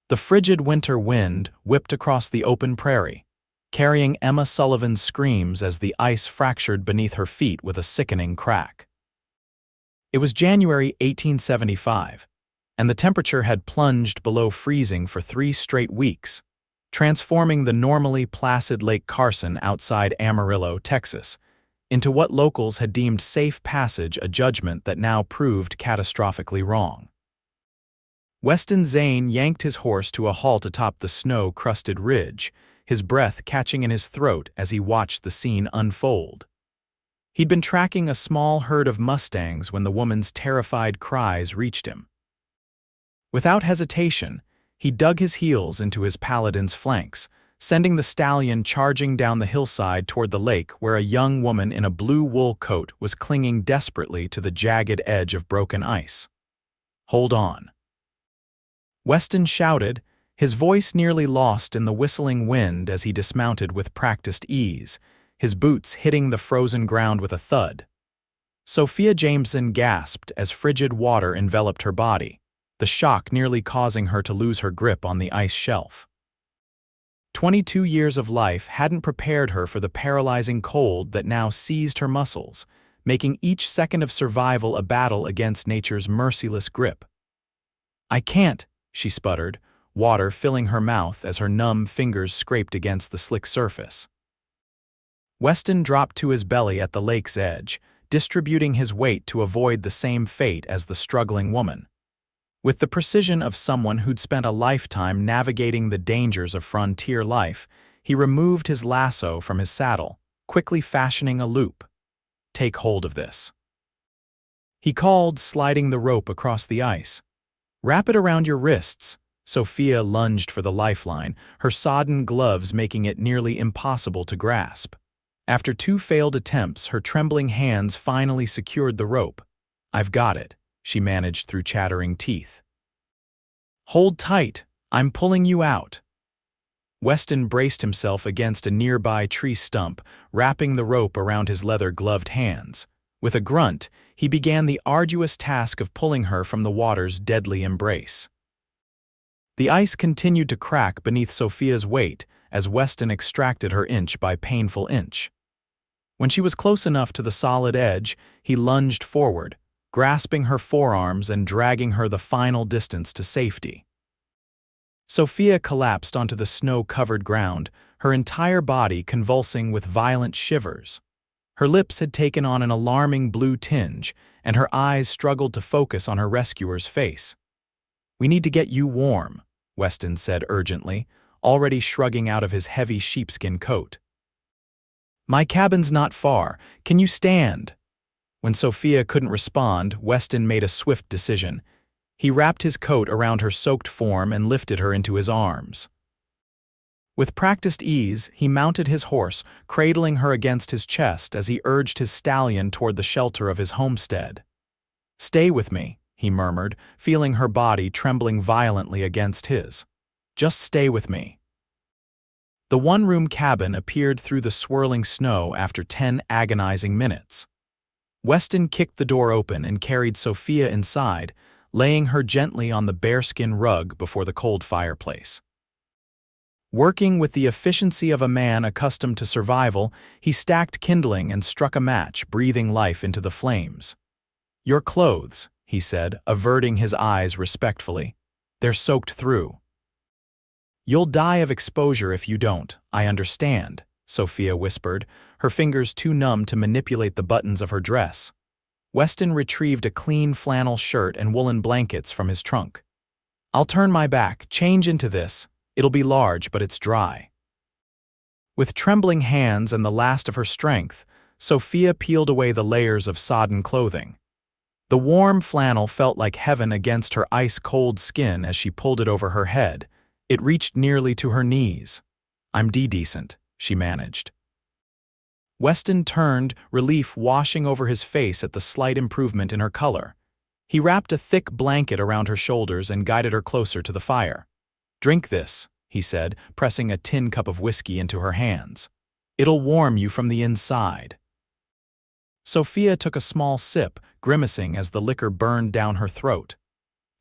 The frigid winter wind whipped across the open prairie, carrying Emma Sullivan's screams as the ice fractured beneath her feet with a sickening crack. It was January 1875, and the temperature had plunged below freezing for 3 straight weeks, transforming the normally placid Lake Carson outside Amarillo, Texas, into what locals had deemed safe passage, a judgment that now proved catastrophically wrong. Weston Zane yanked his horse to a halt atop the snow-crusted ridge, his breath catching in his throat as he watched the scene unfold. He'd been tracking a small herd of mustangs when the woman's terrified cries reached him. Without hesitation, he dug his heels into his paladin's flanks, sending the stallion charging down the hillside toward the lake where a young woman in a blue wool coat was clinging desperately to the jagged edge of broken ice. "Hold on," Weston shouted, his voice nearly lost in the whistling wind as he dismounted with practiced ease, his boots hitting the frozen ground with a thud. Sophia Jameson gasped as frigid water enveloped her body, the shock nearly causing her to lose her grip on the ice shelf. 22 years of life hadn't prepared her for the paralyzing cold that now seized her muscles, making each second of survival a battle against nature's merciless grip. "I can't," she sputtered, water filling her mouth as her numb fingers scraped against the slick surface. Weston dropped to his belly at the lake's edge, distributing his weight to avoid the same fate as the struggling woman. With the precision of someone who'd spent a lifetime navigating the dangers of frontier life, he removed his lasso from his saddle, quickly fashioning a loop. "Take hold of this," he called, sliding the rope across the ice. "Wrap it around your wrists." Sophia lunged for the lifeline, her sodden gloves making it nearly impossible to grasp. After 2 failed attempts, her trembling hands finally secured the rope. "I've got it," she managed through chattering teeth. "Hold tight, I'm pulling you out." Weston braced himself against a nearby tree stump, wrapping the rope around his leather-gloved hands. With a grunt, he began the arduous task of pulling her from the water's deadly embrace. The ice continued to crack beneath Sophia's weight as Weston extracted her inch by painful inch. When she was close enough to the solid edge, he lunged forward, grasping her forearms and dragging her the final distance to safety. Sophia collapsed onto the snow-covered ground, her entire body convulsing with violent shivers. Her lips had taken on an alarming blue tinge, and her eyes struggled to focus on her rescuer's face. "We need to get you warm," Weston said urgently, already shrugging out of his heavy sheepskin coat. "My cabin's not far. Can you stand?" When Sophia couldn't respond, Weston made a swift decision. He wrapped his coat around her soaked form and lifted her into his arms. With practiced ease, he mounted his horse, cradling her against his chest as he urged his stallion toward the shelter of his homestead. "Stay with me," he murmured, feeling her body trembling violently against his. "Just stay with me." The one-room cabin appeared through the swirling snow after 10 agonizing minutes. Weston kicked the door open and carried Sophia inside, laying her gently on the bearskin rug before the cold fireplace. Working with the efficiency of a man accustomed to survival, he stacked kindling and struck a match, breathing life into the flames. "Your clothes," he said, averting his eyes respectfully. "They're soaked through." "You'll die of exposure if you don't, I understand," Sophia whispered, her fingers too numb to manipulate the buttons of her dress. Weston retrieved a clean flannel shirt and woolen blankets from his trunk. "I'll turn my back, change into this. It'll be large, but it's dry." With trembling hands and the last of her strength, Sophia peeled away the layers of sodden clothing. The warm flannel felt like heaven against her ice-cold skin as she pulled it over her head. It reached nearly to her knees. "I'm decent," she managed. Weston turned, relief washing over his face at the slight improvement in her color. He wrapped a thick blanket around her shoulders and guided her closer to the fire. "Drink this," he said, pressing a tin cup of whiskey into her hands. "It'll warm you from the inside." Sophia took a small sip, grimacing as the liquor burned down her throat.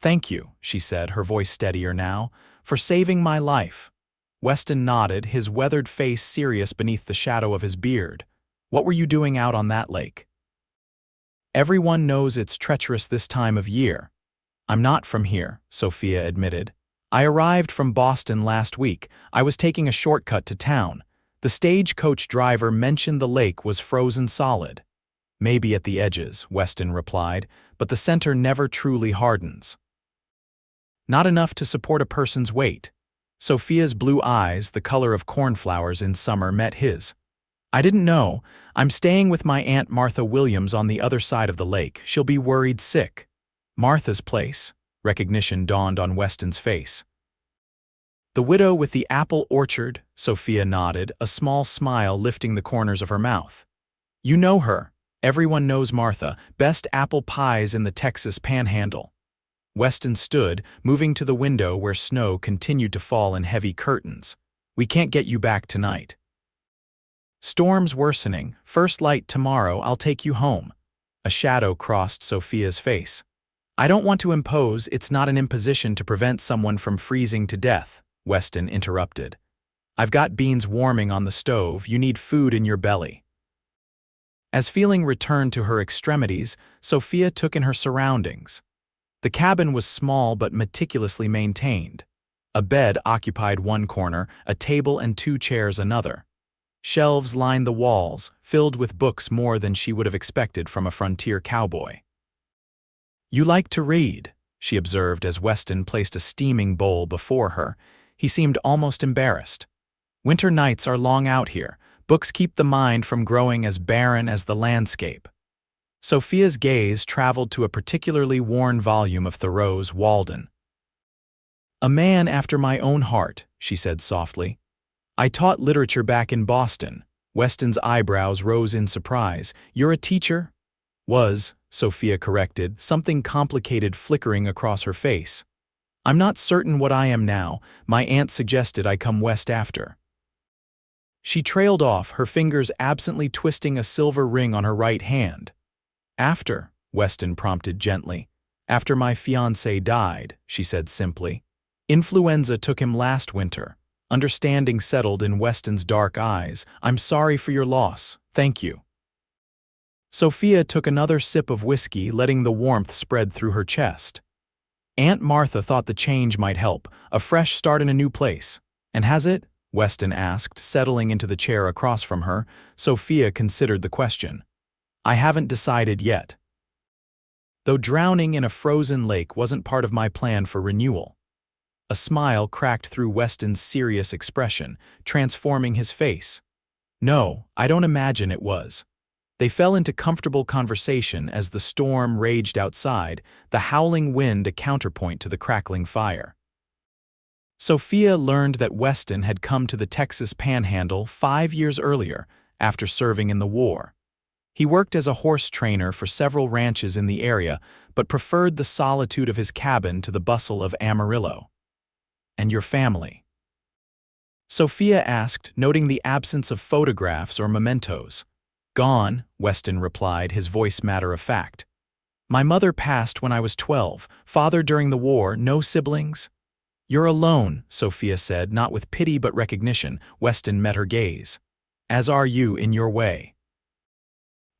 "Thank you," she said, her voice steadier now. For saving my life. Weston nodded, his weathered face serious beneath the shadow of his beard. What were you doing out on that lake? Everyone knows it's treacherous this time of year. I'm not from here, Sophia admitted. I arrived from Boston last week. I was taking a shortcut to town. The stagecoach driver mentioned the lake was frozen solid. Maybe at the edges, Weston replied, but the center never truly hardens. Not enough to support a person's weight. Sophia's blue eyes, the color of cornflowers in summer, met his. I didn't know. I'm staying with my Aunt Martha Williams on the other side of the lake. She'll be worried sick. Martha's place. Recognition dawned on Weston's face. The widow with the apple orchard, Sophia nodded, a small smile lifting the corners of her mouth. You know her. Everyone knows Martha. Best apple pies in the Texas Panhandle. Weston stood, moving to the window where snow continued to fall in heavy curtains. We can't get you back tonight. Storm's worsening. First light tomorrow, I'll take you home. A shadow crossed Sophia's face. I don't want to impose, it's not an imposition to prevent someone from freezing to death, Weston interrupted. I've got beans warming on the stove, you need food in your belly. As feeling returned to her extremities, Sophia took in her surroundings. The cabin was small but meticulously maintained. A bed occupied one corner, a table and 2 chairs another. Shelves lined the walls, filled with books more than she would have expected from a frontier cowboy. You like to read, she observed as Weston placed a steaming bowl before her. He seemed almost embarrassed. Winter nights are long out here. Books keep the mind from growing as barren as the landscape. Sophia's gaze traveled to a particularly worn volume of Thoreau's Walden. A man after my own heart, she said softly. I taught literature back in Boston. Weston's eyebrows rose in surprise. You're a teacher? Was, Sophia corrected, something complicated flickering across her face. I'm not certain what I am now. My aunt suggested I come west after. She trailed off, her fingers absently twisting a silver ring on her right hand. After, Weston prompted gently. After my fiancé died, she said simply. Influenza took him last winter. Understanding settled in Weston's dark eyes. I'm sorry for your loss. Thank you. Sophia took another sip of whiskey, letting the warmth spread through her chest. Aunt Martha thought the change might help, a fresh start in a new place. And has it? Weston asked, settling into the chair across from her. Sophia considered the question. I haven't decided yet. Though drowning in a frozen lake wasn't part of my plan for renewal. A smile cracked through Weston's serious expression, transforming his face. No, I don't imagine it was. They fell into comfortable conversation as the storm raged outside, the howling wind a counterpoint to the crackling fire. Sophia learned that Weston had come to the Texas Panhandle 5 years earlier, after serving in the war. He worked as a horse trainer for several ranches in the area, but preferred the solitude of his cabin to the bustle of Amarillo. And your family? Sophia asked, noting the absence of photographs or mementos. Gone, Weston replied, his voice matter of fact. My mother passed when I was 12, father during the war, no siblings? You're alone, Sophia said, not with pity but recognition. Weston met her gaze. As are you in your way.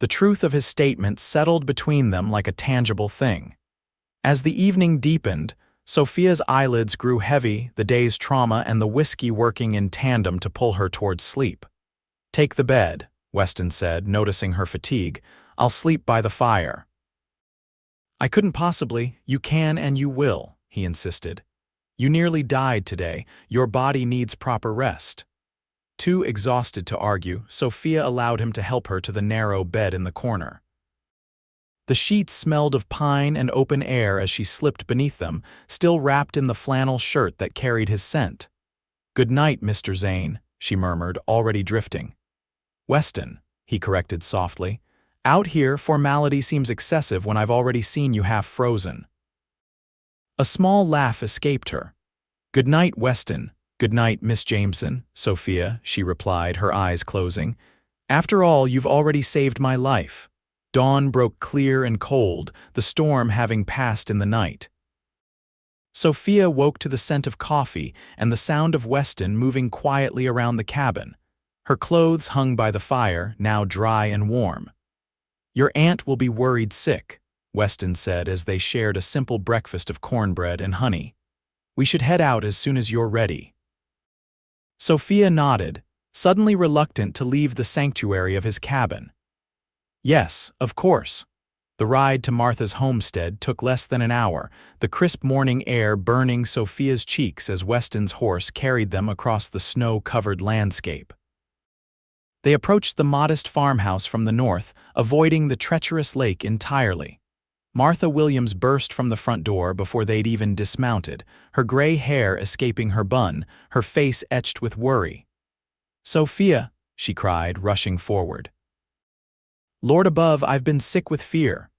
The truth of his statement settled between them like a tangible thing. As the evening deepened, Sophia's eyelids grew heavy, the day's trauma and the whiskey working in tandem to pull her towards sleep. Take the bed, Weston said, noticing her fatigue. I'll sleep by the fire. I couldn't possibly. You can and you will, he insisted. You nearly died today. Your body needs proper rest. Too exhausted to argue, Sophia allowed him to help her to the narrow bed in the corner. The sheets smelled of pine and open air as she slipped beneath them, still wrapped in the flannel shirt that carried his scent. Good night, Mr. Zane, she murmured, already drifting. Weston, he corrected softly. Out here, formality seems excessive when I've already seen you half frozen. A small laugh escaped her. Good night, Weston. Good night, Miss Jameson, Sophia, she replied, her eyes closing. After all, you've already saved my life. Dawn broke clear and cold, the storm having passed in the night. Sophia woke to the scent of coffee and the sound of Weston moving quietly around the cabin. Her clothes hung by the fire, now dry and warm. "Your aunt will be worried sick," Weston said as they shared a simple breakfast of cornbread and honey. "We should head out as soon as you're ready." Sophia nodded, suddenly reluctant to leave the sanctuary of his cabin. Yes, of course. The ride to Martha's homestead took less than an hour, the crisp morning air burning Sophia's cheeks as Weston's horse carried them across the snow-covered landscape. They approached the modest farmhouse from the north, avoiding the treacherous lake entirely. Martha Williams burst from the front door before they'd even dismounted, her gray hair escaping her bun, her face etched with worry. "Sophia," she cried, rushing forward. "Lord above, I've been sick with fear."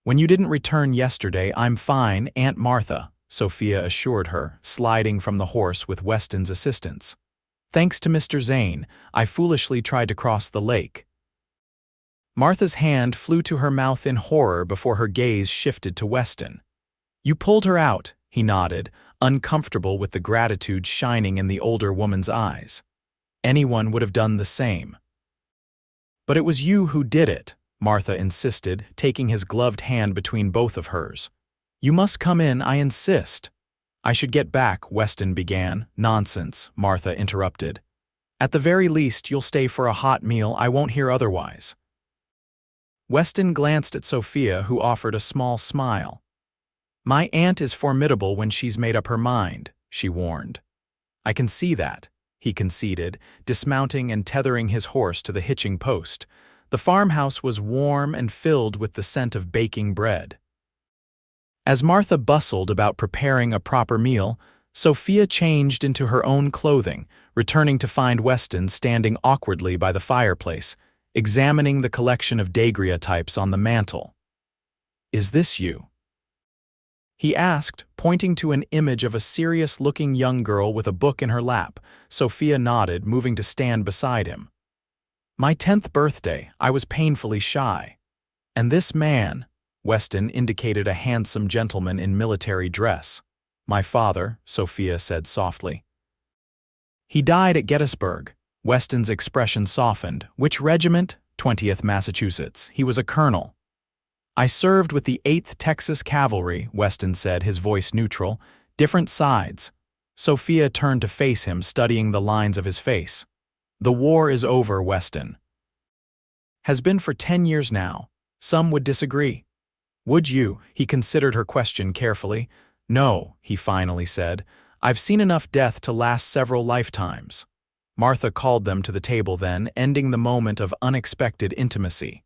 "When you didn't return yesterday, I'm fine, Aunt Martha," Sophia assured her, sliding from the horse with Weston's assistance. "Thanks to Mr. Zane, I foolishly tried to cross the lake." Martha's hand flew to her mouth in horror before her gaze shifted to Weston. "You pulled her out," he nodded, uncomfortable with the gratitude shining in the older woman's eyes. "Anyone would have done the same." "But it was you who did it," Martha insisted, taking his gloved hand between both of hers. "You must come in, I insist." "I should get back," Weston began. "Nonsense," Martha interrupted. "At the very least, you'll stay for a hot meal. I won't hear otherwise." Weston glanced at Sophia, who offered a small smile. "My aunt is formidable when she's made up her mind," she warned. "I can see that," he conceded, dismounting and tethering his horse to the hitching post. The farmhouse was warm and filled with the scent of baking bread. As Martha bustled about preparing a proper meal, Sophia changed into her own clothing, returning to find Weston standing awkwardly by the fireplace, examining the collection of daguerreotypes on the mantel. "Is this you?" he asked, pointing to an image of a serious-looking young girl with a book in her lap. Sophia nodded, moving to stand beside him. "My 10th birthday, I was painfully shy. And this man," Weston indicated a handsome gentleman in military dress. "My father," Sophia said softly. "He died at Gettysburg." Weston's expression softened. "Which regiment?" 20th Massachusetts. "He was a colonel." "I served with the 8th Texas Cavalry," Weston said, his voice neutral. "Different sides." Sophia turned to face him, studying the lines of his face. "The war is over, Weston." "Has been for 10 years now. Some would disagree." "Would you?" He considered her question carefully. "No," he finally said. "I've seen enough death to last several lifetimes." Martha called them to the table then, ending the moment of unexpected intimacy.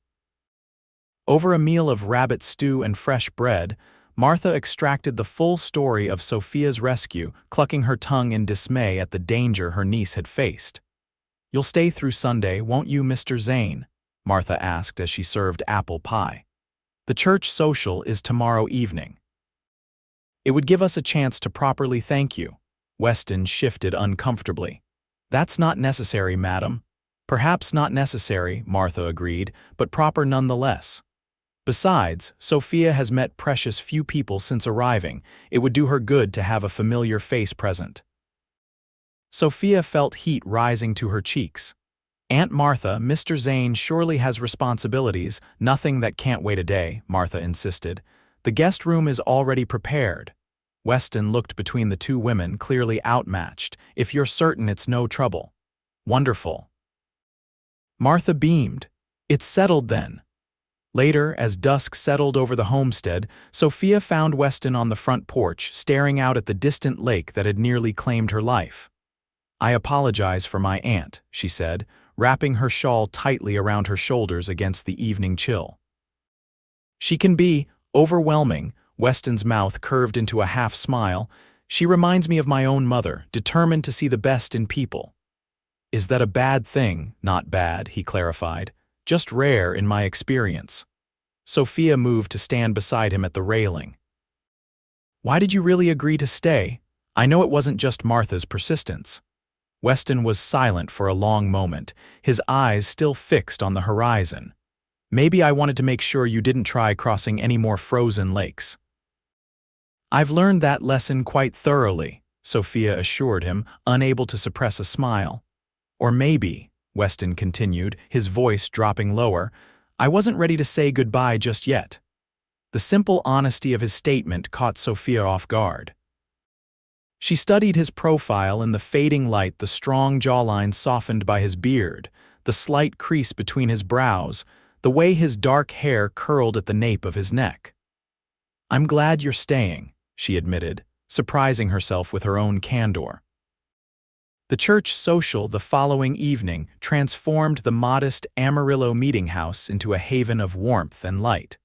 Over a meal of rabbit stew and fresh bread, Martha extracted the full story of Sophia's rescue, clucking her tongue in dismay at the danger her niece had faced. "You'll stay through Sunday, won't you, Mr. Zane?" Martha asked as she served apple pie. "The church social is tomorrow evening." "It would give us a chance to properly thank you." Weston shifted uncomfortably. "That's not necessary, madam." "Perhaps not necessary," Martha agreed, "but proper nonetheless. Besides, Sophia has met precious few people since arriving. It would do her good to have a familiar face present." Sophia felt heat rising to her cheeks. "Aunt Martha, Mr. Zane surely has responsibilities, nothing that can't wait a day," Martha insisted. "The guest room is already prepared." Weston looked between the two women, clearly outmatched. "If you're certain it's no trouble." "Wonderful." Martha beamed. "It's settled then." Later, as dusk settled over the homestead, Sophia found Weston on the front porch, staring out at the distant lake that had nearly claimed her life. "I apologize for my aunt," she said, wrapping her shawl tightly around her shoulders against the evening chill. "She can be overwhelming," Weston's mouth curved into a half-smile. "She reminds me of my own mother, determined to see the best in people." "Is that a bad thing?" "Not bad," he clarified. "Just rare in my experience." Sophia moved to stand beside him at the railing. "Why did you really agree to stay? I know it wasn't just Martha's persistence." Weston was silent for a long moment, his eyes still fixed on the horizon. "Maybe I wanted to make sure you didn't try crossing any more frozen lakes." I've learned that lesson quite thoroughly, Sophia assured him, unable to suppress a smile. Or maybe, Weston continued, his voice dropping lower, I wasn't ready to say goodbye just yet. The simple honesty of his statement caught Sophia off guard. She studied his profile in the fading light, the strong jawline softened by his beard, the slight crease between his brows, the way his dark hair curled at the nape of his neck. I'm glad you're staying, she admitted, surprising herself with her own candor. The church social the following evening transformed the modest Amarillo meeting house into a haven of warmth and light.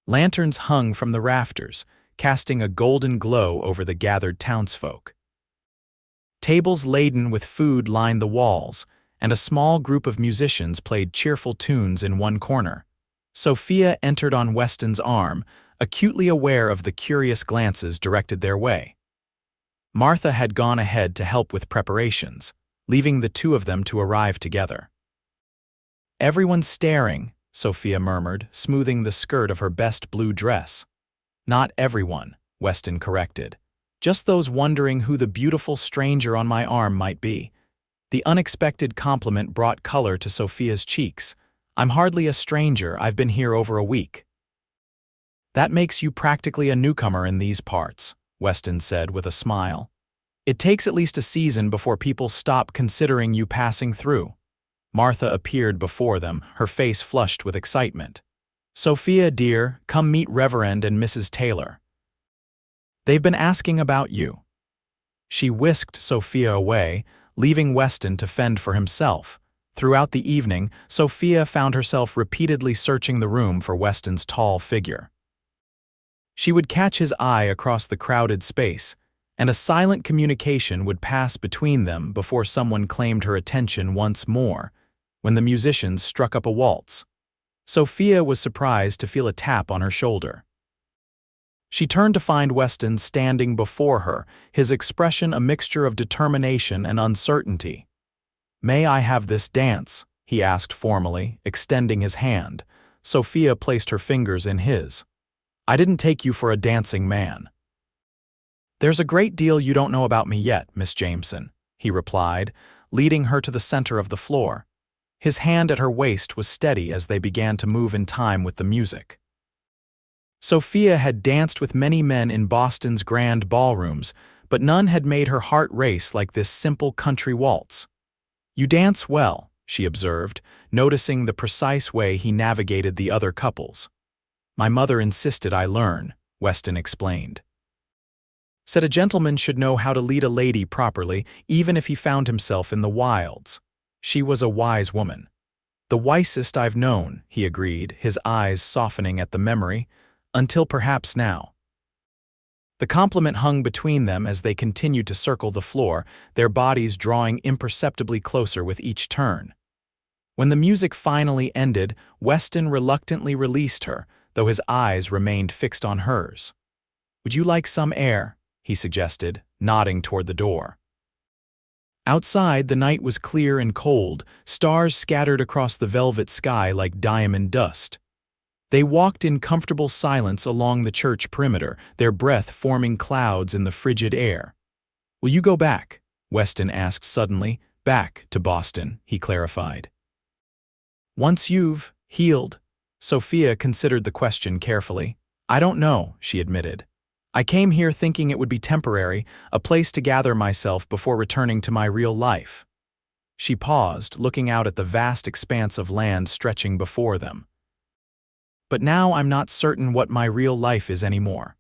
Lanterns hung from the rafters, casting a golden glow over the gathered townsfolk. Tables laden with food lined the walls, and a small group of musicians played cheerful tunes in one corner. Sophia entered on Weston's arm, acutely aware of the curious glances directed their way. Martha had gone ahead to help with preparations, leaving the two of them to arrive together. Everyone's staring, Sophia murmured, smoothing the skirt of her best blue dress. Not everyone, Weston corrected. Just those wondering who the beautiful stranger on my arm might be. The unexpected compliment brought color to Sophia's cheeks. I'm hardly a stranger, I've been here over a week. That makes you practically a newcomer in these parts, Weston said with a smile. It takes at least a season before people stop considering you passing through. Martha appeared before them, her face flushed with excitement. Sophia, dear, come meet Reverend and Mrs. Taylor. They've been asking about you. She whisked Sophia away, leaving Weston to fend for himself. Throughout the evening, Sophia found herself repeatedly searching the room for Weston's tall figure. She would catch his eye across the crowded space, and a silent communication would pass between them before someone claimed her attention once more, when the musicians struck up a waltz. Sophia was surprised to feel a tap on her shoulder. She turned to find Weston standing before her, his expression a mixture of determination and uncertainty. May I have this dance? He asked formally, extending his hand. Sophia placed her fingers in his. I didn't take you for a dancing man. There's a great deal you don't know about me yet, Miss Jameson, he replied, leading her to the center of the floor. His hand at her waist was steady as they began to move in time with the music. Sophia had danced with many men in Boston's grand ballrooms, but none had made her heart race like this simple country waltz. You dance well, she observed, noticing the precise way he navigated the other couples. My mother insisted I learn, Weston explained. Said a gentleman should know how to lead a lady properly, even if he found himself in the wilds. She was a wise woman. The wisest I've known, he agreed, his eyes softening at the memory, until perhaps now. The compliment hung between them as they continued to circle the floor, their bodies drawing imperceptibly closer with each turn. When the music finally ended, Weston reluctantly released her, though his eyes remained fixed on hers. Would you like some air? He suggested, nodding toward the door. Outside, the night was clear and cold, stars scattered across the velvet sky like diamond dust. They walked in comfortable silence along the church perimeter, their breath forming clouds in the frigid air. Will you go back? Weston asked suddenly. Back to Boston, he clarified. Once you've healed? Sophia considered the question carefully. I don't know, she admitted. I came here thinking it would be temporary, a place to gather myself before returning to my real life. She paused, looking out at the vast expanse of land stretching before them. But now I'm not certain what my real life is anymore.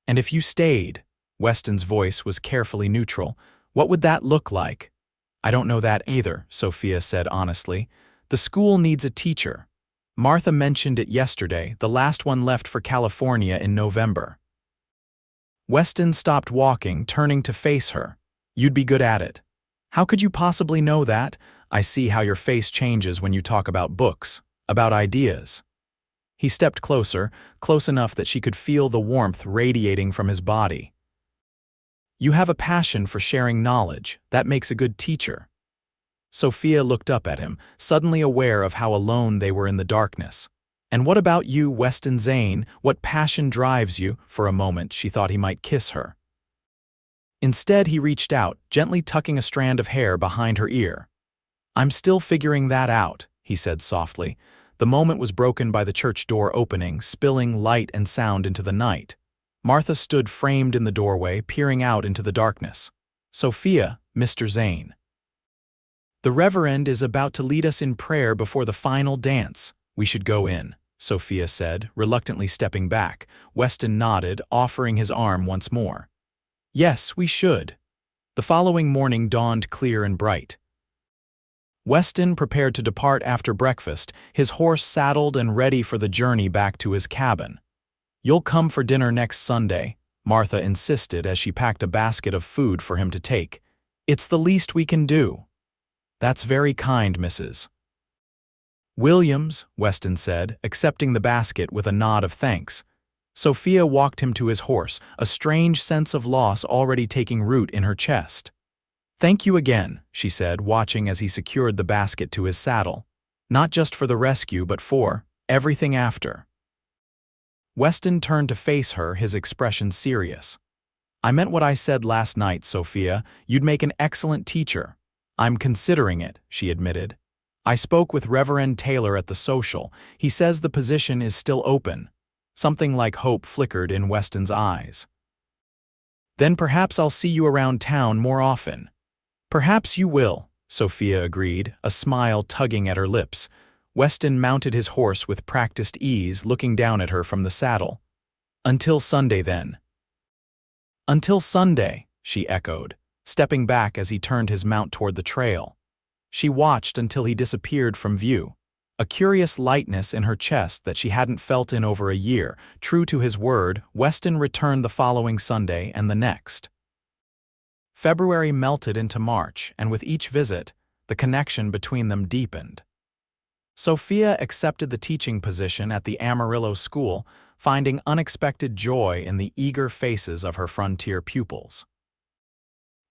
And if you stayed, Weston's voice was carefully neutral, what would that look like? I don't know that either, Sophia said honestly. The school needs a teacher. Martha mentioned it yesterday, the last one left for California in November. Weston stopped walking, turning to face her. You'd be good at it. How could you possibly know that? I see how your face changes when you talk about books, about ideas. He stepped closer, close enough that she could feel the warmth radiating from his body. You have a passion for sharing knowledge. That makes a good teacher. Sophia looked up at him, suddenly aware of how alone they were in the darkness. "And what about you, Weston Zane? What passion drives you?" For a moment, she thought he might kiss her. Instead, he reached out, gently tucking a strand of hair behind her ear. "I'm still figuring that out," he said softly. The moment was broken by the church door opening, spilling light and sound into the night. Martha stood framed in the doorway, peering out into the darkness. "Sophia, Mr. Zane. The Reverend is about to lead us in prayer before the final dance. We should go in," Sophia said, reluctantly stepping back. Weston nodded, offering his arm once more. "Yes, we should." The following morning dawned clear and bright. Weston prepared to depart after breakfast, his horse saddled and ready for the journey back to his cabin. "You'll come for dinner next Sunday," Martha insisted as she packed a basket of food for him to take. "It's the least we can do." "That's very kind, Mrs. Williams," Weston said, accepting the basket with a nod of thanks. Sophia walked him to his horse, a strange sense of loss already taking root in her chest. "Thank you again," she said, watching as he secured the basket to his saddle. "Not just for the rescue, but for everything after." Weston turned to face her, his expression serious. "I meant what I said last night, Sophia. You'd make an excellent teacher." "I'm considering it," she admitted. "I spoke with Reverend Taylor at the social. He says the position is still open." Something like hope flickered in Weston's eyes. "Then perhaps I'll see you around town more often." "Perhaps you will," Sophia agreed, a smile tugging at her lips. Weston mounted his horse with practiced ease, looking down at her from the saddle. "Until Sunday, then." "Until Sunday," she echoed, stepping back as he turned his mount toward the trail. She watched until he disappeared from view, a curious lightness in her chest that she hadn't felt in over a year. True to his word, Weston returned the following Sunday and the next. February melted into March, and with each visit, the connection between them deepened. Sophia accepted the teaching position at the Amarillo school, finding unexpected joy in the eager faces of her frontier pupils.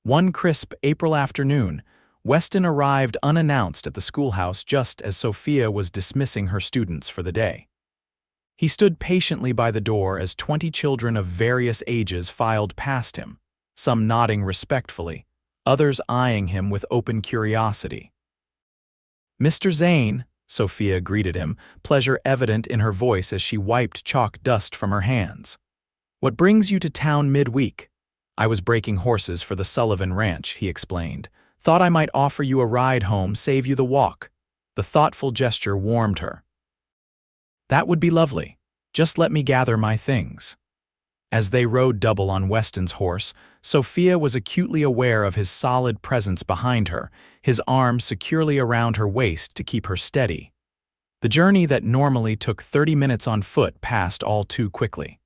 One crisp April afternoon, Weston arrived unannounced at the schoolhouse just as Sophia was dismissing her students for the day. He stood patiently by the door as 20 children of various ages filed past him, some nodding respectfully, others eyeing him with open curiosity. "Mr. Zane," Sophia greeted him, pleasure evident in her voice as she wiped chalk dust from her hands. "What brings you to town midweek?" "I was breaking horses for the Sullivan ranch," he explained. "Thought I might offer you a ride home, save you the walk." The thoughtful gesture warmed her. "That would be lovely. Just let me gather my things." As they rode double on Weston's horse, Sophia was acutely aware of his solid presence behind her, his arm securely around her waist to keep her steady. The journey that normally took 30 minutes on foot passed all too quickly.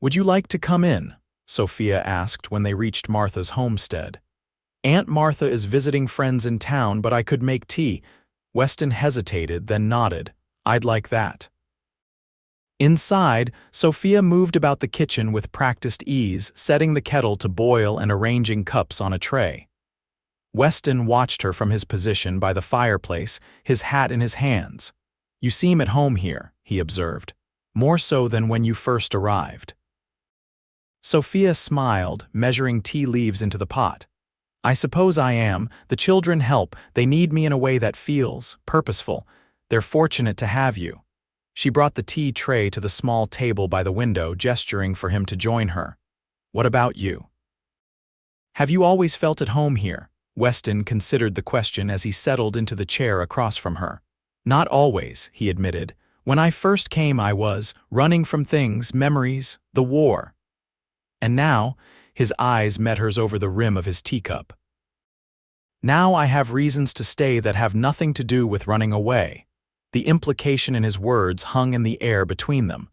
"Would you like to come in?" Sophia asked when they reached Martha's homestead. "Aunt Martha is visiting friends in town, but I could make tea." Weston hesitated, then nodded. "I'd like that." Inside, Sophia moved about the kitchen with practiced ease, setting the kettle to boil and arranging cups on a tray. Weston watched her from his position by the fireplace, his hat in his hands. "You seem at home here," he observed. "More so than when you first arrived." Sophia smiled, measuring tea leaves into the pot. "I suppose I am. The children help. They need me in a way that feels purposeful. They're fortunate to have you." She brought the tea tray to the small table by the window, gesturing for him to join her. "What about you? Have you always felt at home here?" Weston considered the question as he settled into the chair across from her. "Not always," he admitted. "When I first came I was running from things, memories, the war." And now, his eyes met hers over the rim of his teacup. "Now I have reasons to stay that have nothing to do with running away." The implication in his words hung in the air between them.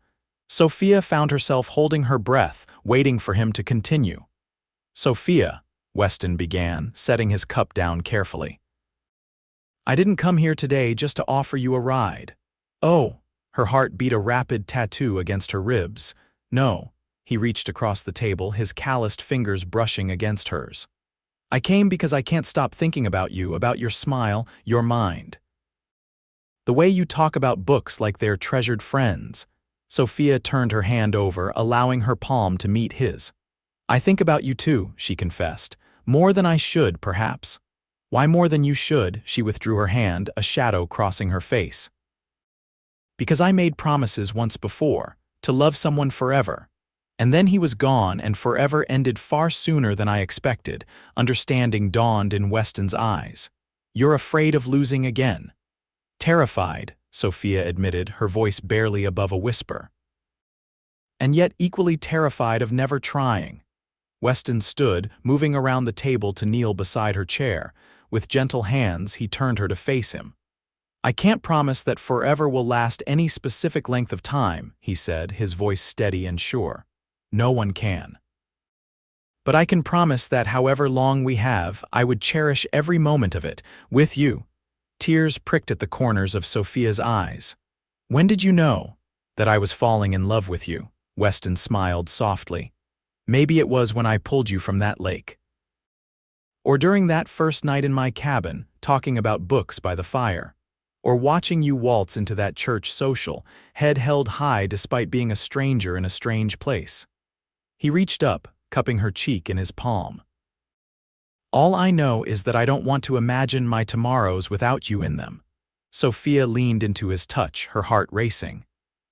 Sophia found herself holding her breath, waiting for him to continue. "Sophia," Weston began, setting his cup down carefully. "I didn't come here today just to offer you a ride." "Oh," her heart beat a rapid tattoo against her ribs. "No." He reached across the table, his calloused fingers brushing against hers. "I came because I can't stop thinking about you, about your smile, your mind." The way you talk about books like they're treasured friends." Sophia turned her hand over, allowing her palm to meet his. "I think about you too," she confessed. "More than I should, perhaps." "Why more than you should?" She withdrew her hand, a shadow crossing her face. "Because I made promises once before, to love someone forever. And then he was gone, and forever ended far sooner than I expected." Understanding dawned in Weston's eyes. "You're afraid of losing again." "Terrified," Sophia admitted, her voice barely above a whisper. "And yet equally terrified of never trying." Weston stood, moving around the table to kneel beside her chair. With gentle hands, he turned her to face him. "I can't promise that forever will last any specific length of time," he said, his voice steady and sure. "No one can. But I can promise that however long we have, I would cherish every moment of it, with you." Tears pricked at the corners of Sophia's eyes. "When did you know that I was falling in love with you?" Weston smiled softly. "Maybe it was when I pulled you from that lake. Or during that first night in my cabin, talking about books by the fire. Or watching you waltz into that church social, head held high despite being a stranger in a strange place." He reached up, cupping her cheek in his palm. "All I know is that I don't want to imagine my tomorrows without you in them." Sophia leaned into his touch, her heart racing.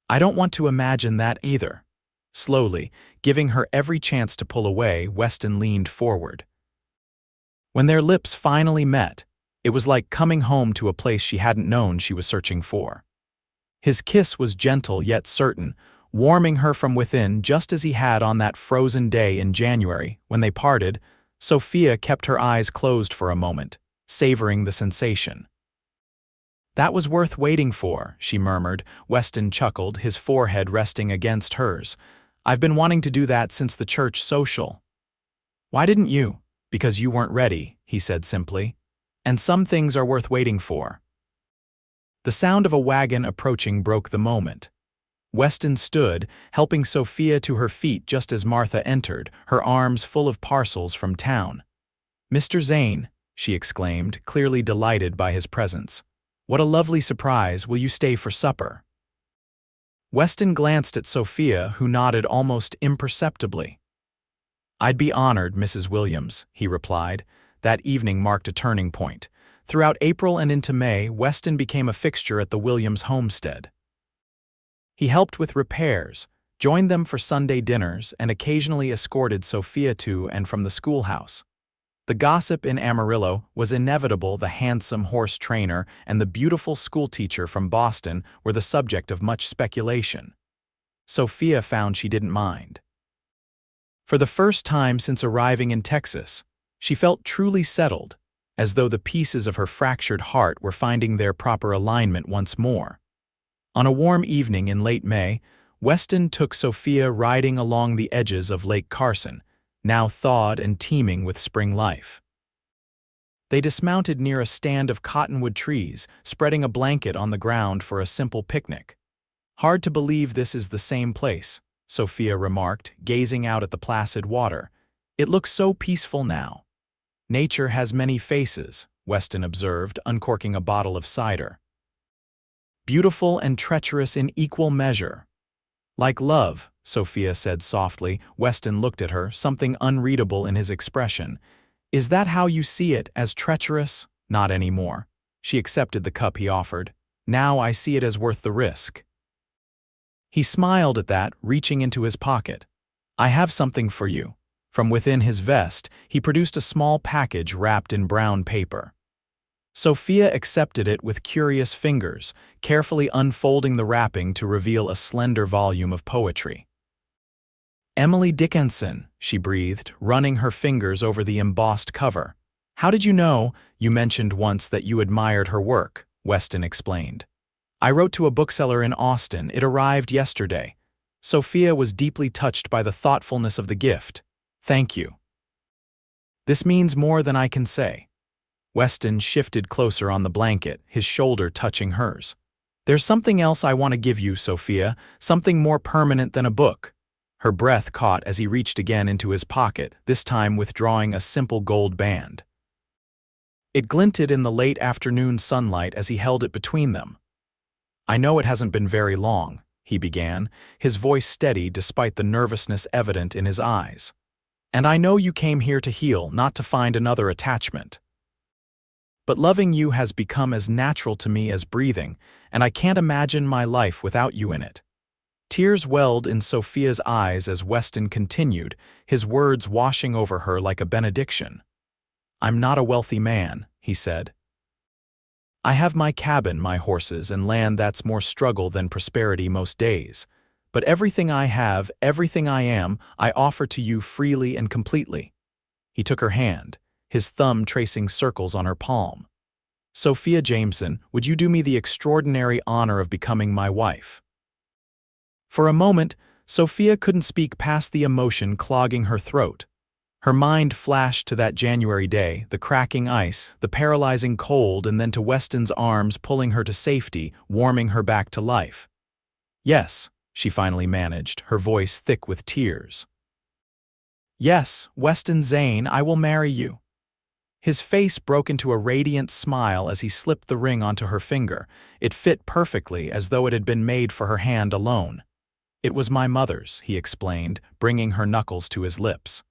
"I don't want to imagine that either." Slowly, giving her every chance to pull away, Weston leaned forward. When their lips finally met, it was like coming home to a place she hadn't known she was searching for. His kiss was gentle yet certain, warming her from within just as he had on that frozen day in January. When they parted, Sophia kept her eyes closed for a moment, savoring the sensation. "That was worth waiting for," she murmured. Weston chuckled, his forehead resting against hers. "I've been wanting to do that since the church social." "Why didn't you?" "Because you weren't ready," he said simply. "And some things are worth waiting for." The sound of a wagon approaching broke the moment. Weston stood, helping Sophia to her feet just as Martha entered, her arms full of parcels from town. "Mr. Zane," she exclaimed, clearly delighted by his presence. "What a lovely surprise. Will you stay for supper?" Weston glanced at Sophia, who nodded almost imperceptibly. "I'd be honored, Mrs. Williams," he replied. That evening marked a turning point. Throughout April and into May, Weston became a fixture at the Williams homestead. He helped with repairs, joined them for Sunday dinners, and occasionally escorted Sophia to and from the schoolhouse. The gossip in Amarillo was inevitable. The handsome horse trainer and the beautiful schoolteacher from Boston were the subject of much speculation. Sophia found she didn't mind. For the first time since arriving in Texas, she felt truly settled, as though the pieces of her fractured heart were finding their proper alignment once more. On a warm evening in late May, Weston took Sophia riding along the edges of Lake Carson, now thawed and teeming with spring life. They dismounted near a stand of cottonwood trees, spreading a blanket on the ground for a simple picnic. "Hard to believe this is the same place," Sophia remarked, gazing out at the placid water. "It looks so peaceful now." "Nature has many faces," Weston observed, uncorking a bottle of cider. "Beautiful and treacherous in equal measure." "Like love," Sophia said softly. Weston looked at her, something unreadable in his expression. "Is that how you see it, as treacherous?" "Not anymore." She accepted the cup he offered. "Now I see it as worth the risk." He smiled at that, reaching into his pocket. "I have something for you." From within his vest, he produced a small package wrapped in brown paper. Sophia accepted it with curious fingers, carefully unfolding the wrapping to reveal a slender volume of poetry. "Emily Dickinson," she breathed, running her fingers over the embossed cover. "How did you know?" "You mentioned once that you admired her work," Weston explained. "I wrote to a bookseller in Austin. It arrived yesterday." Sophia was deeply touched by the thoughtfulness of the gift. "Thank you. This means more than I can say." Weston shifted closer on the blanket, his shoulder touching hers. "There's something else I want to give you, Sophia, something more permanent than a book." Her breath caught as he reached again into his pocket, this time withdrawing a simple gold band. It glinted in the late afternoon sunlight as he held it between them. "I know it hasn't been very long," he began, his voice steady despite the nervousness evident in his eyes. "And I know you came here to heal, not to find another attachment. But loving you has become as natural to me as breathing, and I can't imagine my life without you in it." Tears welled in Sophia's eyes as Weston continued, his words washing over her like a benediction. "I'm not a wealthy man," he said. "I have my cabin, my horses, and land that's more struggle than prosperity most days. But everything I have, everything I am, I offer to you freely and completely." He took her hand, his thumb tracing circles on her palm. "Sophia Jameson, would you do me the extraordinary honor of becoming my wife?" For a moment, Sophia couldn't speak past the emotion clogging her throat. Her mind flashed to that January day, the cracking ice, the paralyzing cold, and then to Weston's arms pulling her to safety, warming her back to life. "Yes," she finally managed, her voice thick with tears. "Yes, Weston Zane, I will marry you." His face broke into a radiant smile as he slipped the ring onto her finger. It fit perfectly, as though it had been made for her hand alone. "It was my mother's," he explained, bringing her knuckles to his lips.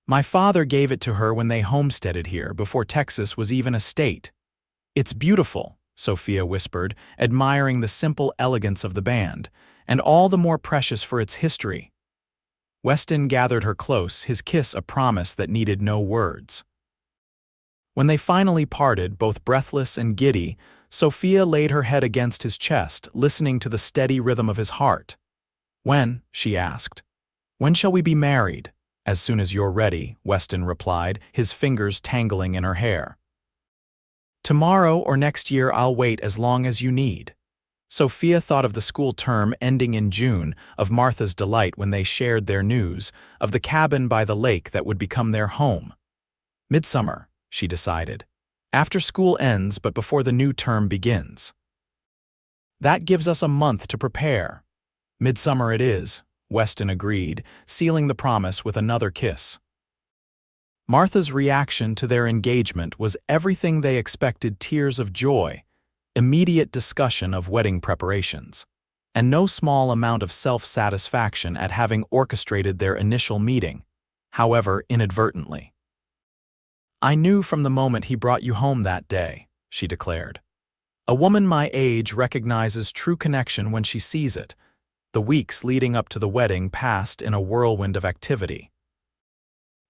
"My father gave it to her when they homesteaded here, before Texas was even a state." "It's beautiful," Sophia whispered, admiring the simple elegance of the band, "and all the more precious for its history." Weston gathered her close, his kiss a promise that needed no words. When they finally parted, both breathless and giddy, Sophia laid her head against his chest, listening to the steady rhythm of his heart. "When?" she asked. "When shall we be married?" "As soon as you're ready," Weston replied, his fingers tangling in her hair. "Tomorrow or next year, I'll wait as long as you need." Sophia thought of the school term ending in June, of Martha's delight when they shared their news, of the cabin by the lake that would become their home. "Midsummer," she decided. "After school ends, but before the new term begins. That gives us a month to prepare." "Midsummer it is," Weston agreed, sealing the promise with another kiss. Martha's reaction to their engagement was everything they expected: tears of joy, immediate discussion of wedding preparations, and no small amount of self-satisfaction at having orchestrated their initial meeting, however inadvertently. "I knew from the moment he brought you home that day," she declared. "A woman my age recognizes true connection when she sees it." The weeks leading up to the wedding passed in a whirlwind of activity.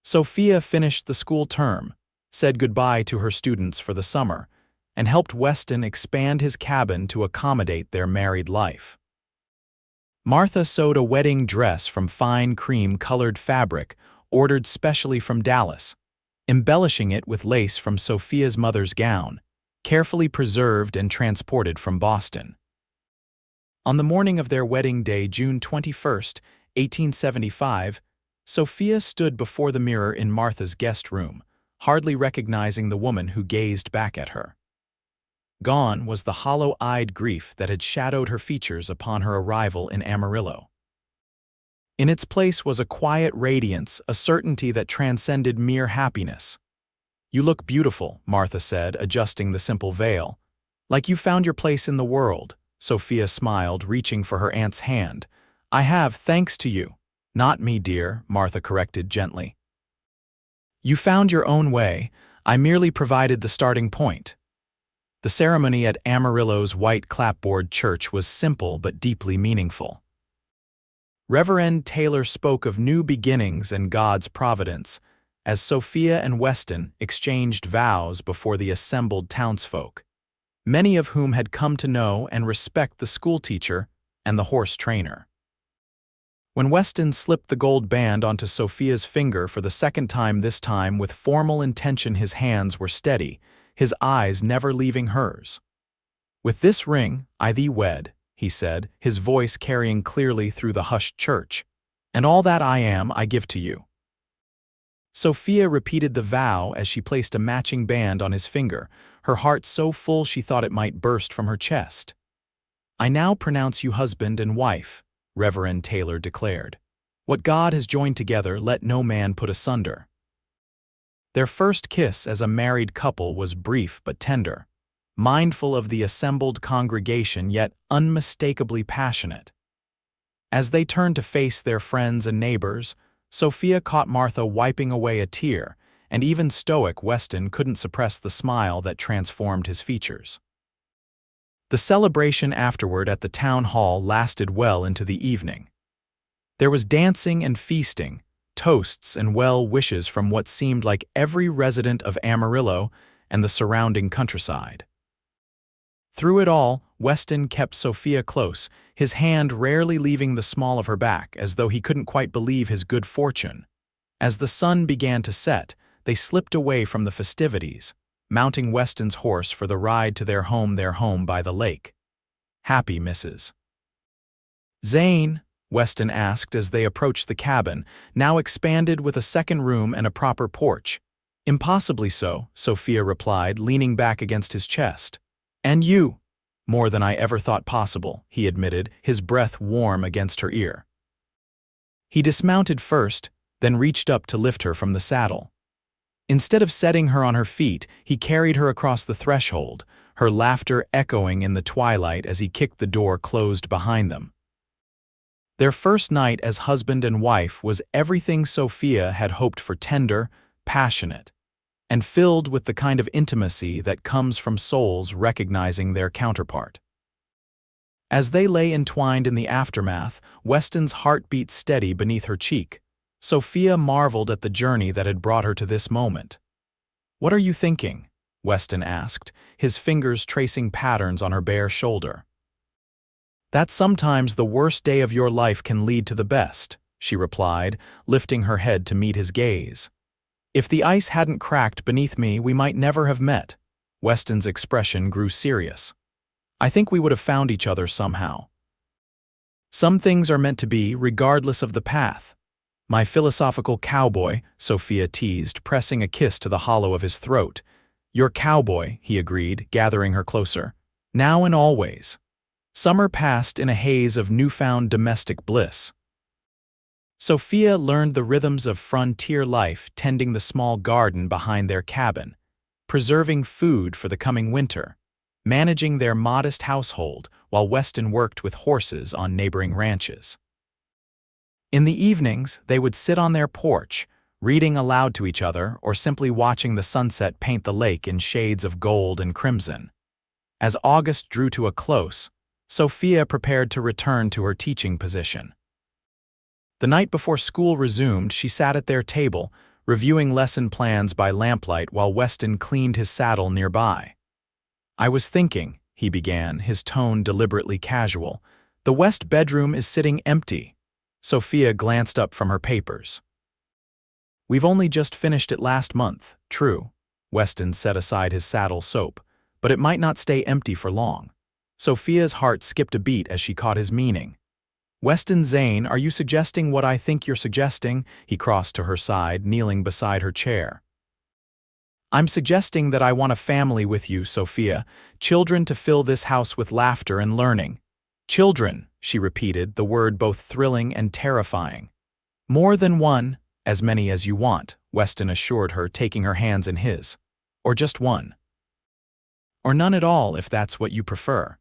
Sophia finished the school term, said goodbye to her students for the summer, and helped Weston expand his cabin to accommodate their married life. Martha sewed a wedding dress from fine cream-colored fabric ordered specially from Dallas, embellishing it with lace from Sophia's mother's gown, carefully preserved and transported from Boston. On the morning of their wedding day, June 21st, 1875, Sophia stood before the mirror in Martha's guest room, hardly recognizing the woman who gazed back at her. Gone was the hollow-eyed grief that had shadowed her features upon her arrival in Amarillo. In its place was a quiet radiance, a certainty that transcended mere happiness. "You look beautiful," Martha said, adjusting the simple veil. "Like you found your place in the world." Sophia smiled, reaching for her aunt's hand. "I have, thanks to you." "Not me, dear," Martha corrected gently. "You found your own way. I merely provided the starting point." The ceremony at Amarillo's white clapboard church was simple but deeply meaningful. Reverend Taylor spoke of new beginnings and God's providence, as Sophia and Weston exchanged vows before the assembled townsfolk, many of whom had come to know and respect the schoolteacher and the horse trainer. When Weston slipped the gold band onto Sophia's finger for the second time, this time with formal intention, his hands were steady, his eyes never leaving hers. "With this ring I thee wed," he said, his voice carrying clearly through the hushed church, "and all that I am I give to you." Sophia repeated the vow as she placed a matching band on his finger, her heart so full she thought it might burst from her chest. "I now pronounce you husband and wife," Reverend Taylor declared. "What God has joined together, let no man put asunder." Their first kiss as a married couple was brief but tender. mindful of the assembled congregation yet unmistakably passionate. As they turned to face their friends and neighbors, Sophia caught Martha wiping away a tear, and even stoic Weston couldn't suppress the smile that transformed his features. The celebration afterward at the town hall lasted well into the evening. There was dancing and feasting, toasts and well wishes from what seemed like every resident of Amarillo and the surrounding countryside. Through it all, Weston kept Sophia close, his hand rarely leaving the small of her back, as though he couldn't quite believe his good fortune. As the sun began to set, they slipped away from the festivities, mounting Weston's horse for the ride to their home by the lake. "Happy, Mrs. Zane?" Weston asked as they approached the cabin, now expanded with a second room and a proper porch. "Impossibly so," Sophia replied, leaning back against his chest. "And you?" "More than I ever thought possible," he admitted, his breath warm against her ear. He dismounted first, then reached up to lift her from the saddle. Instead of setting her on her feet, he carried her across the threshold, her laughter echoing in the twilight as he kicked the door closed behind them. Their first night as husband and wife was everything Sophia had hoped for: tender, passionate, and filled with the kind of intimacy that comes from souls recognizing their counterpart. As they lay entwined in the aftermath, Weston's heart beat steady beneath her cheek. Sophia marveled at the journey that had brought her to this moment. "What are you thinking?" Weston asked, his fingers tracing patterns on her bare shoulder. "That sometimes the worst day of your life can lead to the best," she replied, lifting her head to meet his gaze. "If the ice hadn't cracked beneath me, we might never have met." Weston's expression grew serious. "I think we would have found each other somehow. Some things are meant to be, regardless of the path." "My philosophical cowboy," Sophia teased, pressing a kiss to the hollow of his throat. "Your cowboy," he agreed, gathering her closer. "Now and always." Summer passed in a haze of newfound domestic bliss. Sophia learned the rhythms of frontier life, tending the small garden behind their cabin, preserving food for the coming winter, managing their modest household while Weston worked with horses on neighboring ranches. In the evenings, they would sit on their porch, reading aloud to each other or simply watching the sunset paint the lake in shades of gold and crimson. As August drew to a close, Sophia prepared to return to her teaching position. The night before school resumed, she sat at their table, reviewing lesson plans by lamplight while Weston cleaned his saddle nearby. "I was thinking," he began, his tone deliberately casual, "the west bedroom is sitting empty." Sophia glanced up from her papers. "We've only just finished it last month." "True." Weston set aside his saddle soap. "But it might not stay empty for long." Sophia's heart skipped a beat as she caught his meaning. "Weston Zane, are you suggesting what I think you're suggesting?" He crossed to her side, kneeling beside her chair. "I'm suggesting that I want a family with you, Sophia, children to fill this house with laughter and learning." "Children," she repeated, the word both thrilling and terrifying. "More than one, as many as you want," Weston assured her, taking her hands in his. "Or just one. Or none at all, if that's what you prefer.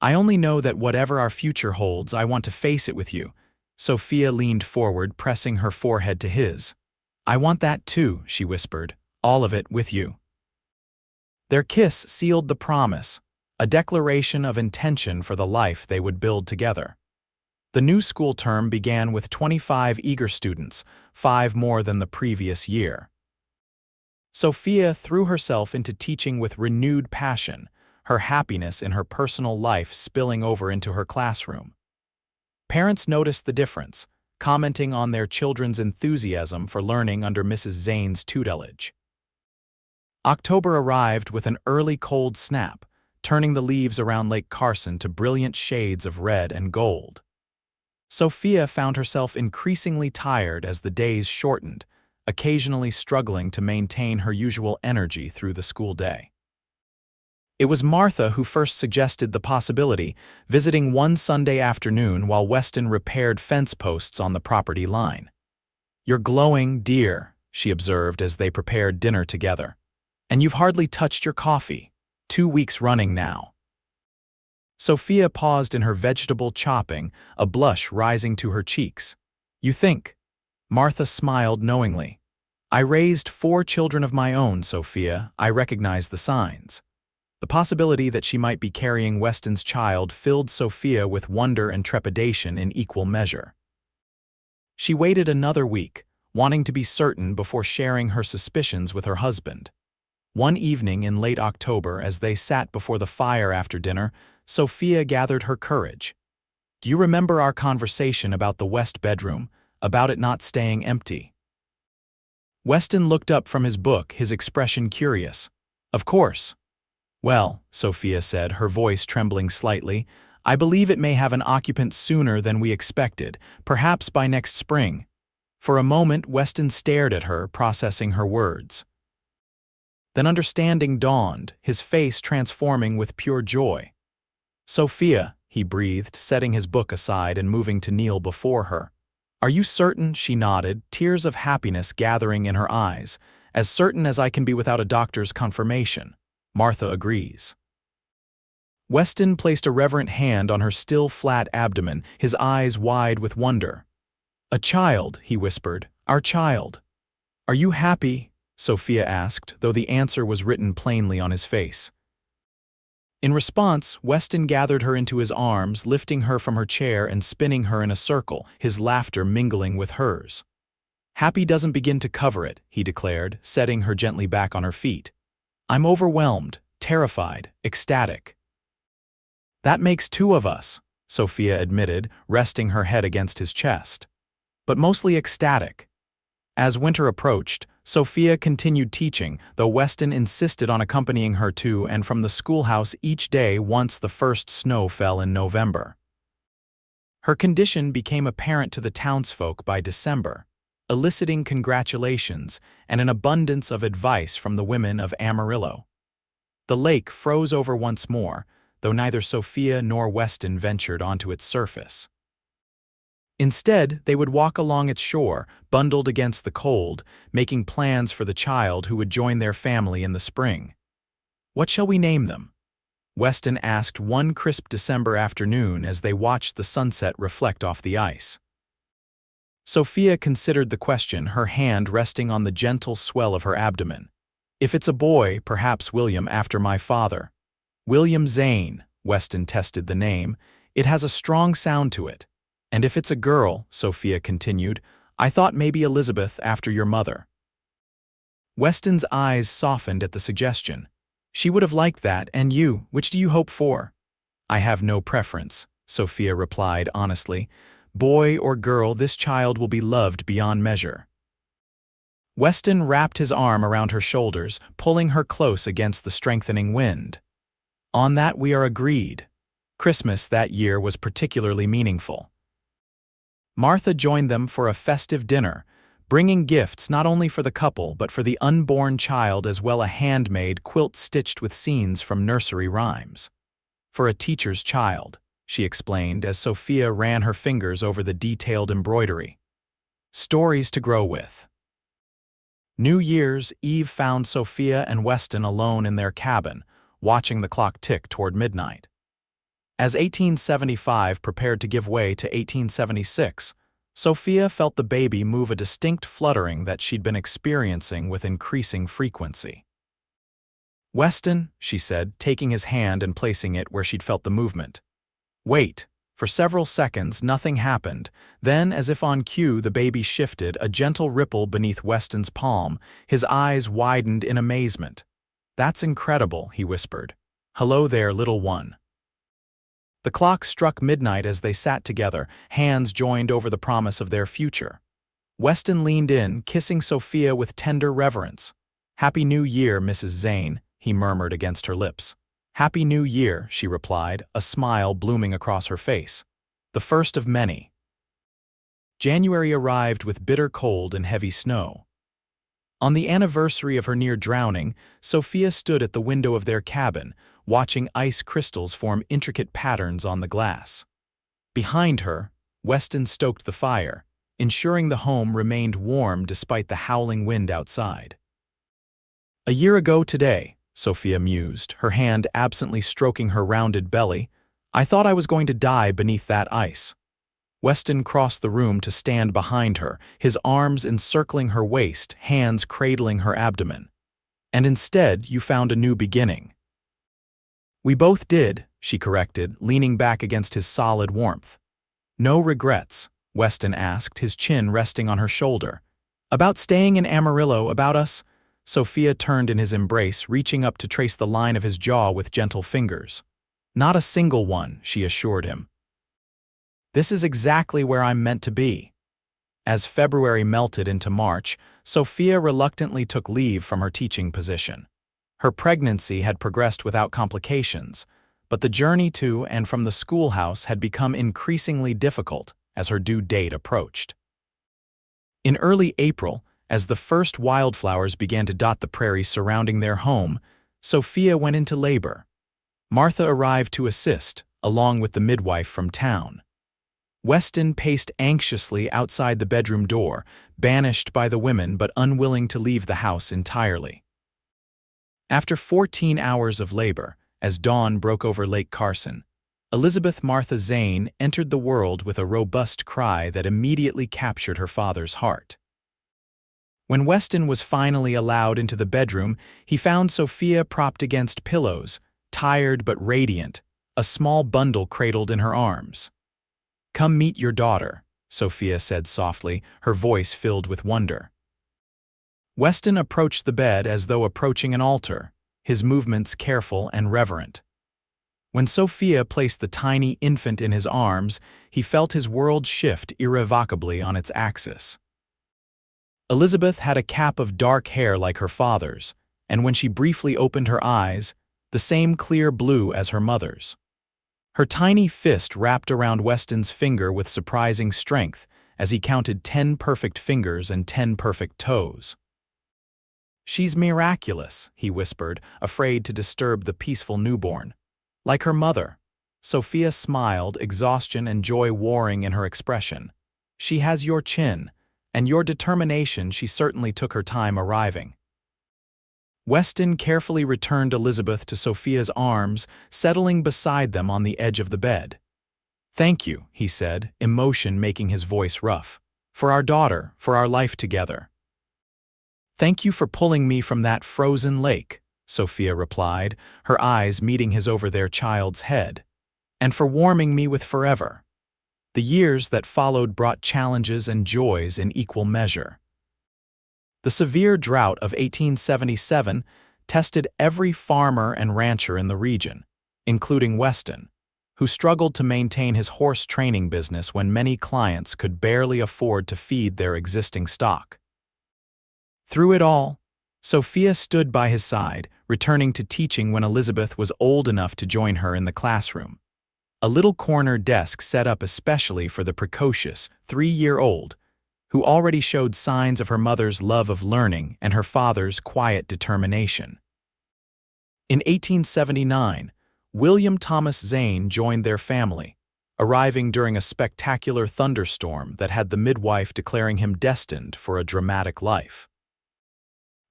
I only know that whatever our future holds, I want to face it with you." Sophia leaned forward, pressing her forehead to his. "I want that too," she whispered, "all of it with you." Their kiss sealed the promise, a declaration of intention for the life they would build together. The new school term began with 25 eager students, 5 more than the previous year. Sophia threw herself into teaching with renewed passion, her happiness in her personal life spilling over into her classroom. Parents noticed the difference, commenting on their children's enthusiasm for learning under Mrs. Zane's tutelage. October arrived with an early cold snap, turning the leaves around Lake Carson to brilliant shades of red and gold. Sophia found herself increasingly tired as the days shortened, occasionally struggling to maintain her usual energy through the school day. It was Martha who first suggested the possibility, visiting one Sunday afternoon while Weston repaired fence posts on the property line. "You're glowing, dear," she observed as they prepared dinner together. "And you've hardly touched your coffee." 2 weeks running now." Sophia paused in her vegetable chopping, a blush rising to her cheeks. "You think?" Martha smiled knowingly. "I raised 4 children of my own, Sophia. I recognize the signs." The possibility that she might be carrying Weston's child filled Sophia with wonder and trepidation in equal measure. She waited another week, wanting to be certain before sharing her suspicions with her husband. One evening in late October, as they sat before the fire after dinner, Sophia gathered her courage. "Do you remember our conversation about the west bedroom, about it not staying empty?" Weston looked up from his book, his expression curious. "Of course." "Well," Sophia said, her voice trembling slightly, "I believe it may have an occupant sooner than we expected, perhaps by next spring." For a moment, Weston stared at her, processing her words. Then understanding dawned, his face transforming with pure joy. "Sophia," he breathed, setting his book aside and moving to kneel before her. "Are you certain?" She nodded, tears of happiness gathering in her eyes. "As certain as I can be without a doctor's confirmation." Martha agrees. Weston placed a reverent hand on her still flat abdomen, his eyes wide with wonder. "A child," he whispered, "our child." "Are you happy?" Sophia asked, though the answer was written plainly on his face. In response, Weston gathered her into his arms, lifting her from her chair and spinning her in a circle, his laughter mingling with hers. "Happy doesn't begin to cover it," he declared, setting her gently back on her feet. "I'm overwhelmed, terrified, ecstatic." "That makes 2 of us," Sophia admitted, resting her head against his chest. "But mostly ecstatic." As winter approached, Sophia continued teaching, though Weston insisted on accompanying her to and from the schoolhouse each day once the first snow fell in November. Her condition became apparent to the townsfolk by December, eliciting congratulations and an abundance of advice from the women of Amarillo. The lake froze over once more, though neither Sophia nor Weston ventured onto its surface. Instead, they would walk along its shore, bundled against the cold, making plans for the child who would join their family in the spring. "What shall we name them?" Weston asked one crisp December afternoon as they watched the sunset reflect off the ice. Sophia considered the question, her hand resting on the gentle swell of her abdomen. "If it's a boy, perhaps William, after my father." "William Zane," Weston tested the name. "It has a strong sound to it." "And if it's a girl," Sophia continued, "I thought maybe Elizabeth after your mother." Weston's eyes softened at the suggestion. "She would have liked that, and you, which do you hope for?" "I have no preference," Sophia replied honestly. "Boy or girl, this child will be loved beyond measure." Weston wrapped his arm around her shoulders, pulling her close against the strengthening wind. "On that we are agreed." Christmas that year was particularly meaningful. Martha joined them for a festive dinner, bringing gifts not only for the couple but for the unborn child, as well a handmade quilt stitched with scenes from nursery rhymes. "For a teacher's child," she explained as Sophia ran her fingers over the detailed embroidery. "Stories to grow with." New Year's Eve found Sophia and Weston alone in their cabin, watching the clock tick toward midnight. As 1875 prepared to give way to 1876, Sophia felt the baby move, a distinct fluttering that she'd been experiencing with increasing frequency. "Weston," she said, taking his hand and placing it where she'd felt the movement. "Wait." For several seconds, nothing happened. Then, as if on cue, the baby shifted, a gentle ripple beneath Weston's palm. His eyes widened in amazement. "That's incredible," he whispered. "Hello there, little one." The clock struck midnight as they sat together, hands joined over the promise of their future. Weston leaned in, kissing Sophia with tender reverence. "Happy New Year, Mrs. Zane," he murmured against her lips. "Happy New Year," she replied, a smile blooming across her face. "The first of many." January arrived with bitter cold and heavy snow. On the anniversary of her near drowning, Sophia stood at the window of their cabin, watching ice crystals form intricate patterns on the glass. Behind her, Weston stoked the fire, ensuring the home remained warm despite the howling wind outside. "A year ago today," Sophia mused, her hand absently stroking her rounded belly. "I thought I was going to die beneath that ice." Weston crossed the room to stand behind her, his arms encircling her waist, hands cradling her abdomen. "And instead, you found a new beginning." "We both did," she corrected, leaning back against his solid warmth. "No regrets?" Weston asked, his chin resting on her shoulder. "About staying in Amarillo, about us?" Sophia turned in his embrace, reaching up to trace the line of his jaw with gentle fingers. "Not a single one," she assured him. "This is exactly where I'm meant to be." As February melted into March, Sophia reluctantly took leave from her teaching position. Her pregnancy had progressed without complications, but the journey to and from the schoolhouse had become increasingly difficult as her due date approached. In early April, as the first wildflowers began to dot the prairie surrounding their home, Sophia went into labor. Martha arrived to assist, along with the midwife from town. Weston paced anxiously outside the bedroom door, banished by the women but unwilling to leave the house entirely. After 14 hours of labor, as dawn broke over Lake Carson, Elizabeth Martha Zane entered the world with a robust cry that immediately captured her father's heart. When Weston was finally allowed into the bedroom, he found Sophia propped against pillows, tired but radiant, a small bundle cradled in her arms. "Come meet your daughter," Sophia said softly, her voice filled with wonder. Weston approached the bed as though approaching an altar, his movements careful and reverent. When Sophia placed the tiny infant in his arms, he felt his world shift irrevocably on its axis. Elizabeth had a cap of dark hair like her father's, and when she briefly opened her eyes, the same clear blue as her mother's. Her tiny fist wrapped around Weston's finger with surprising strength as he counted 10 perfect fingers and 10 perfect toes. "She's miraculous," he whispered, afraid to disturb the peaceful newborn. "Like her mother." Sophia smiled, exhaustion and joy warring in her expression. "She has your chin, and your determination. She certainly took her time arriving." Weston carefully returned Elizabeth to Sophia's arms, settling beside them on the edge of the bed. "Thank you," he said, emotion making his voice rough. "For our daughter, for our life together." "Thank you for pulling me from that frozen lake," Sophia replied, her eyes meeting his over their child's head. "And for warming me with forever." The years that followed brought challenges and joys in equal measure. The severe drought of 1877 tested every farmer and rancher in the region, including Weston, who struggled to maintain his horse training business when many clients could barely afford to feed their existing stock. Through it all, Sophia stood by his side, returning to teaching when Elizabeth was old enough to join her in the classroom. A little corner desk set up especially for the precocious 3-year-old, who already showed signs of her mother's love of learning and her father's quiet determination. In 1879, William Thomas Zane joined their family, arriving during a spectacular thunderstorm that had the midwife declaring him destined for a dramatic life.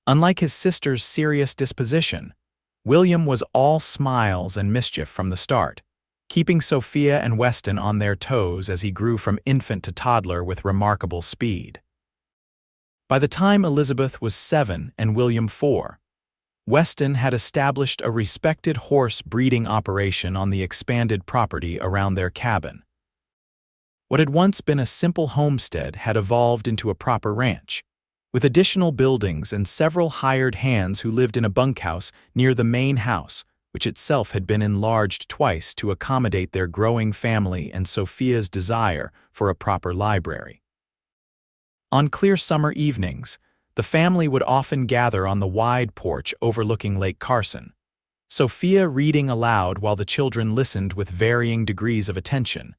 Unlike his sister's serious disposition, William was all smiles and mischief from the start, keeping Sophia and Weston on their toes as he grew from infant to toddler with remarkable speed. By the time Elizabeth was 7 and William 4, Weston had established a respected horse breeding operation on the expanded property around their cabin. What had once been a simple homestead had evolved into a proper ranch, with additional buildings and several hired hands who lived in a bunkhouse near the main house, which itself had been enlarged twice to accommodate their growing family and Sophia's desire for a proper library. On clear summer evenings, the family would often gather on the wide porch overlooking Lake Carson, Sophia reading aloud while the children listened with varying degrees of attention,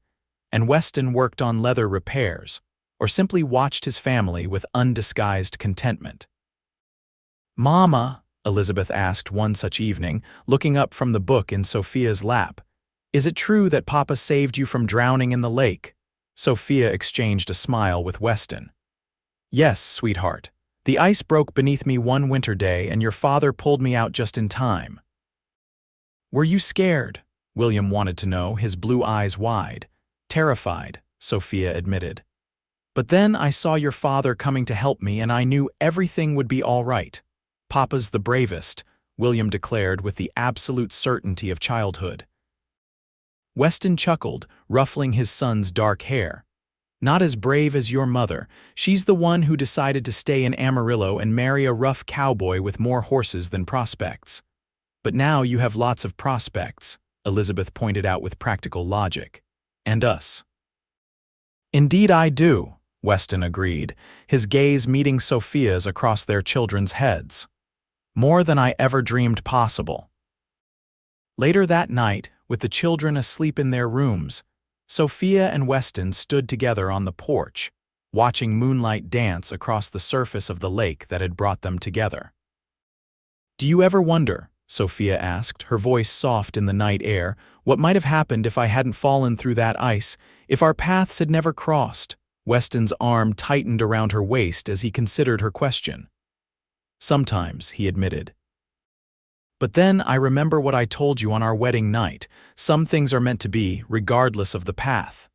and Weston worked on leather repairs, or simply watched his family with undisguised contentment. "Mama," Elizabeth asked one such evening, looking up from the book in Sophia's lap, "is it true that Papa saved you from drowning in the lake?" Sophia exchanged a smile with Weston. "Yes, sweetheart. The ice broke beneath me one winter day, and your father pulled me out just in time. Were you scared? William wanted to know, his blue eyes wide. Terrified, Sophia admitted. But then I saw your father coming to help me, and I knew everything would be all right. Papa's the bravest, William declared with the absolute certainty of childhood. Weston chuckled, ruffling his son's dark hair. Not as brave as your mother. She's the one who decided to stay in Amarillo and marry a rough cowboy with more horses than prospects. But now you have lots of prospects, Elizabeth pointed out with practical logic. And us. Indeed I do, Weston agreed, his gaze meeting Sophia's across their children's heads. More than I ever dreamed possible. Later that night, with the children asleep in their rooms, Sophia and Weston stood together on the porch, watching moonlight dance across the surface of the lake that had brought them together. Do you ever wonder, Sophia asked, her voice soft in the night air, what might have happened if I hadn't fallen through that ice, if our paths had never crossed? Weston's arm tightened around her waist as he considered her question. Sometimes, he admitted. But then I remember what I told you on our wedding night. Some things are meant to be, regardless of the path.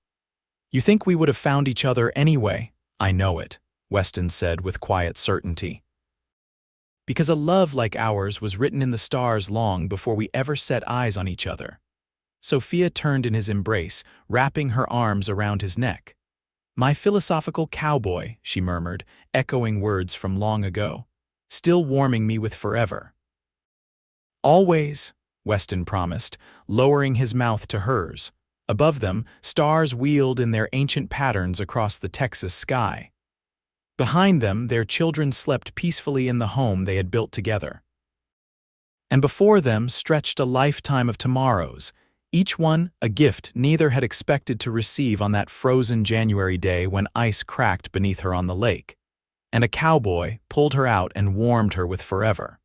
You think we would have found each other anyway? I know it, Weston said with quiet certainty. Because a love like ours was written in the stars long before we ever set eyes on each other. Sophia turned in his embrace, wrapping her arms around his neck. My philosophical cowboy, she murmured, echoing words from long ago, still warming me with forever. Always, Weston promised, lowering his mouth to hers. Above them, stars wheeled in their ancient patterns across the Texas sky. Behind them, their children slept peacefully in the home they had built together. And before them stretched a lifetime of tomorrows, each one a gift neither had expected to receive on that frozen January day when ice cracked beneath her on the lake, and a cowboy pulled her out and warmed her with forever.